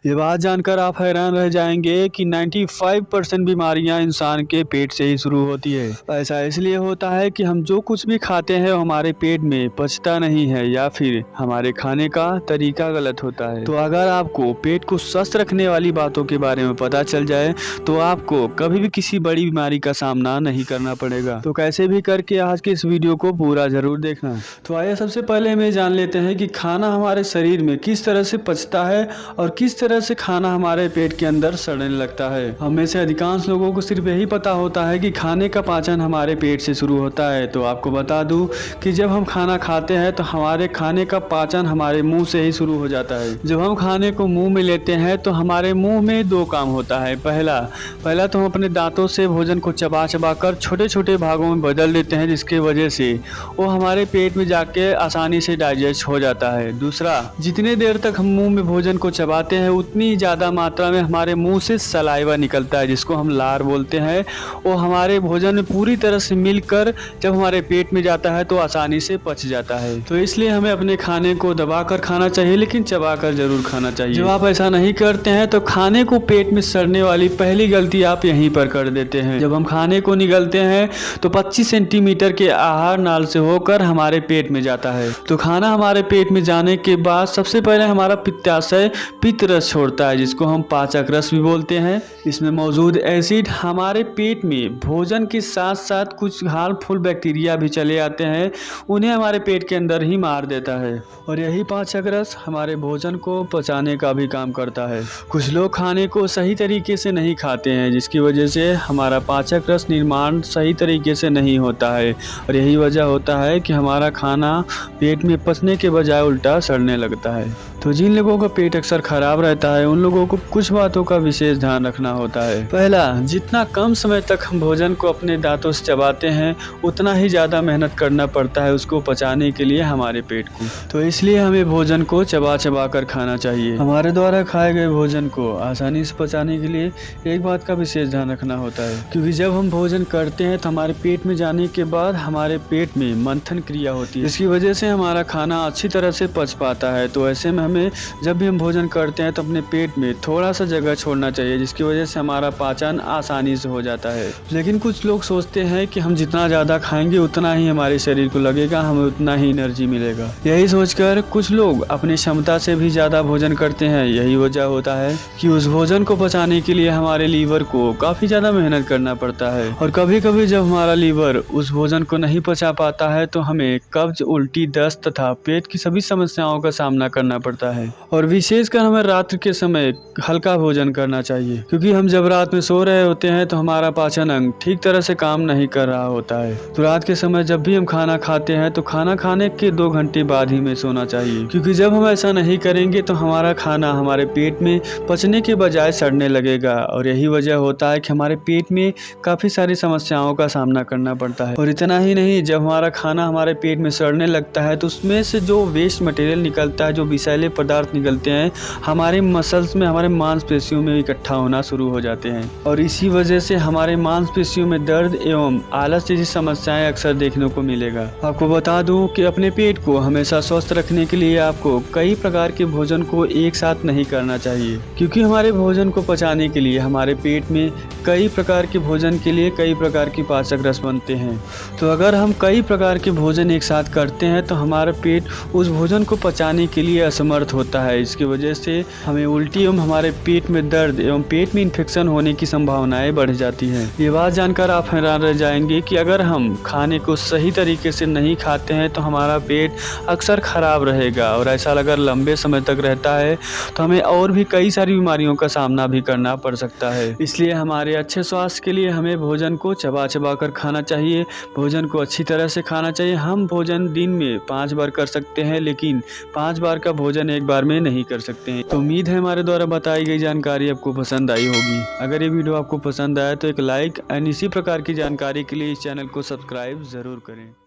ये बात जानकर आप हैरान रह जाएंगे कि 95% बीमारियां इंसान के पेट से ही शुरू होती है। ऐसा इसलिए होता है कि हम जो कुछ भी खाते हैं वो हमारे पेट में पचता नहीं है या फिर हमारे खाने का तरीका गलत होता है। तो अगर आपको पेट को स्वस्थ रखने वाली बातों के बारे में पता चल जाए तो आपको कभी भी किसी बड़ी बीमारी का सामना नहीं करना पड़ेगा। तो कैसे भी करके आज के इस वीडियो को पूरा जरूर देखना। तो आइए सबसे पहले हमें जान लेते हैं कि खाना हमारे शरीर में किस तरह से पचता है और किस तरह से खाना हमारे पेट के अंदर सड़ने लगता है। हम में से अधिकांश लोगों को सिर्फ यही पता होता है कि खाने का पाचन हमारे पेट से शुरू होता है। तो आपको बता दूं कि जब हम खाना खाते हैं तो हमारे खाने का पाचन हमारे मुंह से ही शुरू हो जाता है। जब हम खाने को मुंह में लेते हैं तो हमारे मुंह में दो काम होता है। पहला तो हम अपने दांतों से भोजन को चबा चबा कर छोटे छोटे भागों में बदल देते हैं, जिसकी वजह से वो हमारे पेट में जाके आसानी से डाइजेस्ट हो जाता है। दूसरा, जितने देर तक हम मुंह में भोजन को चबाते हैं उतनी ज़्यादा मात्रा में हमारे मुंह से सलाइवा निकलता है, जिसको हम लार बोलते हैं। वो हमारे भोजन में पूरी तरह से मिलकर जब हमारे पेट में जाता है तो आसानी से पच जाता है। तो इसलिए हमें अपने खाने को दबाकर खाना चाहिए, लेकिन चबाकर जरूर खाना चाहिए। जब आप ऐसा नहीं करते हैं तो खाने को पेट में सड़ने वाली पहली गलती आप यहीं पर कर देते हैं। जब हम खाने को निगलते हैं तो 25 सेंटीमीटर के आहार नाल से होकर हमारे पेट में जाता है। तो खाना हमारे पेट में जाने के बाद सबसे पहले हमारा पित्ताशय पित्त रस छोड़ता है, जिसको हम पाचक रस भी बोलते हैं। इसमें मौजूद एसिड हमारे पेट में भोजन के साथ साथ कुछ हार्मफुल बैक्टीरिया भी चले आते हैं, उन्हें हमारे पेट के अंदर ही मार देता है। और यही पाचक रस हमारे भोजन को पचाने का भी काम करता है। कुछ लोग खाने को सही तरीके से नहीं खाते हैं, जिसकी वजह से हमारा पाचक रस निर्माण सही तरीके से नहीं होता है और यही वजह होता है कि हमारा खाना पेट में पचने के बजाय उल्टा सड़ने लगता है। तो जिन लोगों का पेट अक्सर खराब रहता है उन लोगों को कुछ बातों का विशेष ध्यान रखना होता है। पहला, जितना कम समय तक हम भोजन को अपने दांतों से चबाते हैं उतना ही ज़्यादा मेहनत करना पड़ता है उसको पचाने के लिए हमारे पेट को। तो इसलिए हमें भोजन को चबा चबा कर खाना चाहिए। हमारे द्वारा खाए गए भोजन को आसानी से पचाने के लिए एक बात का विशेष ध्यान रखना होता है, क्योंकि जब हम भोजन करते हैं तो हमारे पेट में जाने के बाद हमारे पेट में मंथन क्रिया होती है, इसकी वजह से हमारा खाना अच्छी तरह से पच पाता है। तो ऐसे में जब भी हम भोजन करते हैं तो अपने पेट में थोड़ा सा जगह छोड़ना चाहिए, जिसकी वजह से हमारा पाचन आसानी से हो जाता है। लेकिन कुछ लोग सोचते हैं कि हम जितना ज़्यादा खाएंगे उतना ही हमारे शरीर को लगेगा, हमें उतना ही एनर्जी मिलेगा। यही सोचकर कुछ लोग अपनी क्षमता से भी ज़्यादा भोजन करते हैं। यही वजह होता है कि उस भोजन को पचाने के लिए हमारे लीवर को काफ़ी ज़्यादा मेहनत करना पड़ता है। और कभी कभी जब हमारा लीवर उस भोजन को नहीं पचा पाता है तो हमें कब्ज, उल्टी, दस्त तथा पेट की सभी समस्याओं का सामना करना पड़ता है। और विशेषकर हमें रात्रि के समय हल्का भोजन करना चाहिए, क्योंकि हम जब रात में सो रहे होते हैं तो हमारा पाचन अंग ठीक तरह से काम नहीं कर रहा होता है। तो रात के समय जब भी हम खाना खाते हैं तो खाना खाने के 2 घंटे बाद ही हमें सोना चाहिए, क्योंकि जब हम ऐसा नहीं करेंगे तो हमारा खाना हमारे पेट में पचने के बजाय सड़ने लगेगा। और यही वजह होता है कि हमारे पेट में काफ़ी सारी समस्याओं का सामना करना पड़ता है। और इतना ही नहीं, जब हमारा खाना हमारे पेट में सड़ने लगता है तो उसमें से जो वेस्ट मटेरियल निकलता है, जो विषैले पदार्थ निकलते हैं, हमारे मसल्स में, हमारे मांसपेशियों में इकट्ठा होना शुरू हो जाते हैं। और इसी वजह से हमारे मांसपेशियों में दर्द एवं आलस जैसी समस्याएं अक्सर देखने को मिलेगा। आपको बता दूं कि अपने पेट को हमेशा स्वस्थ रखने के लिए आपको कई प्रकार के भोजन को एक साथ नहीं करना चाहिए, क्योंकि हमारे भोजन को पचाने के लिए हमारे पेट में कई प्रकार के भोजन के लिए कई प्रकार की पाचक रस बनते हैं। तो अगर हम कई प्रकार के भोजन एक साथ करते हैं तो हमारा पेट उस भोजन को पचाने के लिए असमर्थ होता है। इसकी वजह से हमें उल्टी एवं हमारे पेट में दर्द एवं पेट में इन्फेक्शन होने की संभावनाएं बढ़ जाती हैं। ये बात जानकर आप हैरान रह जाएंगे कि अगर हम खाने को सही तरीके से नहीं खाते हैं तो हमारा पेट अक्सर खराब रहेगा, और ऐसा अगर लंबे समय तक रहता है तो हमें और भी कई सारी बीमारियों का सामना भी करना पड़ सकता है। इसलिए हमारे अच्छे स्वास्थ्य के लिए हमें भोजन को चबा चबा कर खाना चाहिए, भोजन को अच्छी तरह से खाना चाहिए। हम भोजन दिन में 5 बार कर सकते हैं, लेकिन 5 बार का भोजन एक बार में नहीं कर सकते हैं। तो उम्मीद है हमारे द्वारा बताई गई जानकारी आपको पसंद आई होगी। अगर ये वीडियो आपको पसंद आया तो एक लाइक एंड इसी प्रकार की जानकारी के लिए इस चैनल को सब्सक्राइब ज़रूर करें।